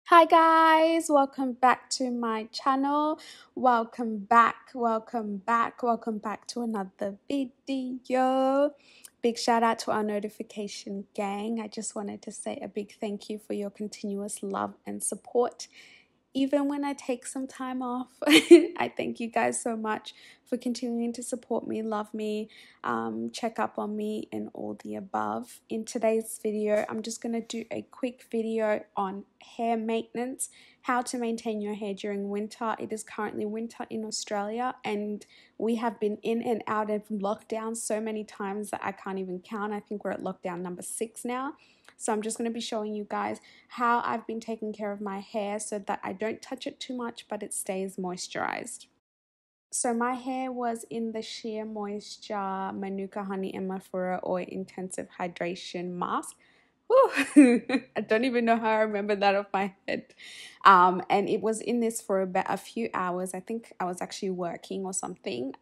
Hi guys, welcome back to my channel. Welcome back to another video. Big shout out to our notification gang. I just wanted to say a big thank you for your continuous love and support. Even when I take some time off, I thank you guys so much for continuing to support me, love me, check up on me, and all the above. In today's video, I'm just going to do a quick video on hair maintenance, how to maintain your hair during winter. It is currently winter in Australia, and we have been in and out of lockdown so many times that I can't even count. I think we're at lockdown number 6 now. So I'm just going to be showing you guys how I've been taking care of my hair so that I don't touch it too much, but it stays moisturized. So my hair was in the Shea Moisture Manuka Honey and Mafura Oil Intensive Hydration Mask. I don't even know how I remember that off my head. And it was in this for about a few hours. I think I was actually working or something.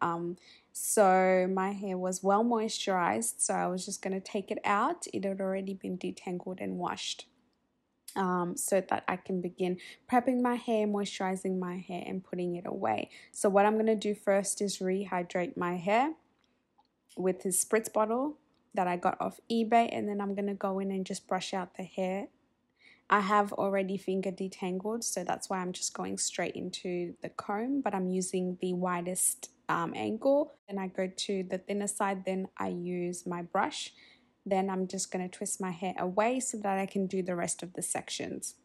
So my hair was well moisturized. So I was just going to take it out. It had already been detangled and washed. So that I can begin prepping my hair, moisturizing my hair, and putting it away. So what I'm going to do first is rehydrate my hair with this spritz bottle that I got off eBay, and then I'm going to go in and just brush out the hair. I have already finger detangled, so that's why I'm just going straight into the comb, but I'm using the widest angle. Then I go to the thinner side, then I use my brush. Then I'm just going to twist my hair away so that I can do the rest of the sections.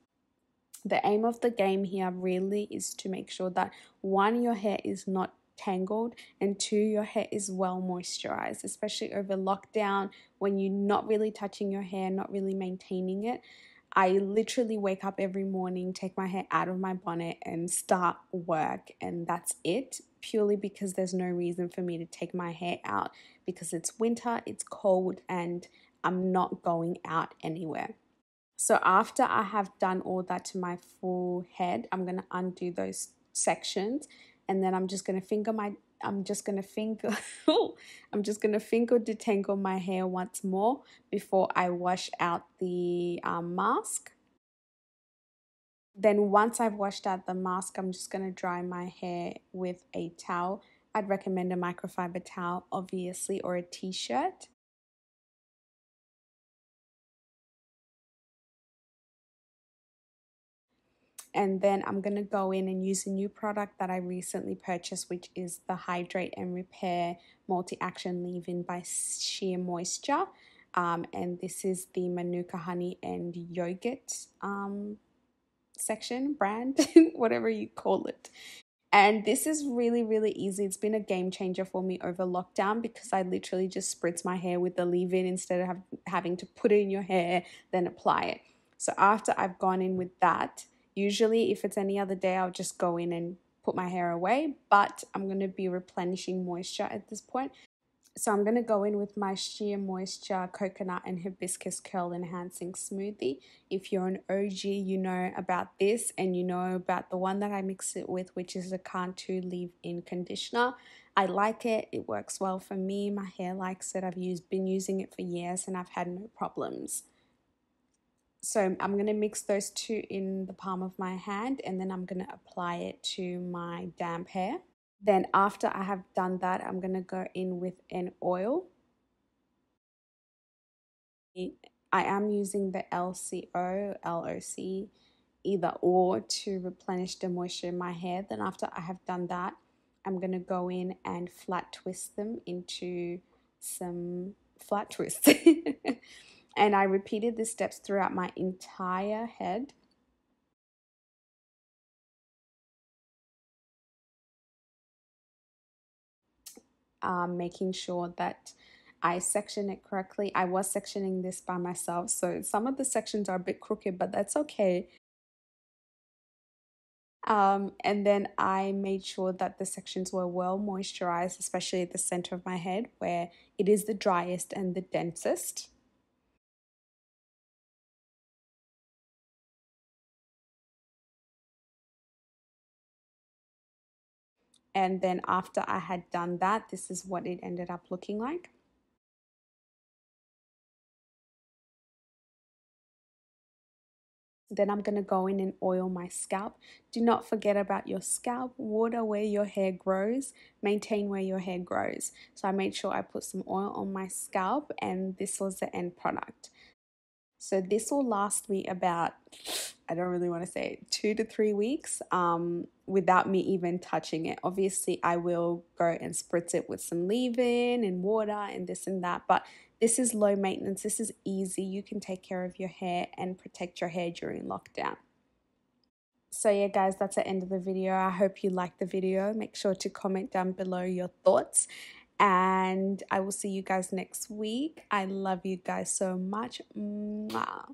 The aim of the game here really is to make sure that one, your hair is not tangled, and two, your hair is well moisturized, especially over lockdown when you're not really touching your hair, not really maintaining it. I literally wake up every morning, take my hair out of my bonnet and start work, and that's it, purely because there's no reason for me to take my hair out because it's winter, it's cold, and I'm not going out anywhere. So after I have done all that to my full head, I'm going to undo those sections, and then I'm just going to finger detangle my hair once more before I wash out the mask. Then once I've washed out the mask, I'm just going to dry my hair with a towel. I'd recommend a microfiber towel, obviously, or a t-shirt. And then I'm going to go in and use a new product that I recently purchased, which is the Hydrate and Repair Multi-Action Leave-In by Shea Moisture. And this is the Manuka Honey and Yogurt section, brand, whatever you call it. And this is really, really easy. It's been a game changer for me over lockdown because I literally just spritz my hair with the leave-in instead of having to put it in your hair, then apply it. So after I've gone in with that, usually if it's any other day, I'll just go in and put my hair away. But I'm going to be replenishing moisture at this point. So I'm going to go in with my Shea Moisture Coconut and Hibiscus Curl Enhancing Smoothie. If you're an OG, you know about this, and you know about the one that I mix it with, which is the Cantu Leave-In Conditioner. I like it. It works well for me. My hair likes it. I've been using it for years and I've had no problems. So I'm going to mix those two in the palm of my hand, and then I'm going to apply it to my damp hair. Then after I have done that, I'm going to go in with an oil. I am using the LCO, LOC, either or, to replenish the moisture in my hair. Then after I have done that, I'm going to go in and flat twist them into some flat twists. And I repeated the steps throughout my entire head. Making sure that I section it correctly. I was sectioning this by myself, so some of the sections are a bit crooked, but that's okay. And then I made sure that the sections were well moisturized, especially at the center of my head where it is the driest and the densest. And then after I had done that, this is what it ended up looking like. Then I'm going to go in and oil my scalp. Do not forget about your scalp. Water where your hair grows. Maintain where your hair grows. So I made sure I put some oil on my scalp, and this was the end product. So this will last me about, I don't really want to say 2 to 3 weeks without me even touching it. Obviously, I will go and spritz it with some leave-in and water and this and that, but this is low maintenance. This is easy. You can take care of your hair and protect your hair during lockdown. So yeah, guys, that's the end of the video. I hope you liked the video. Make sure to comment down below your thoughts, and I will see you guys next week. I love you guys so much. Mwah.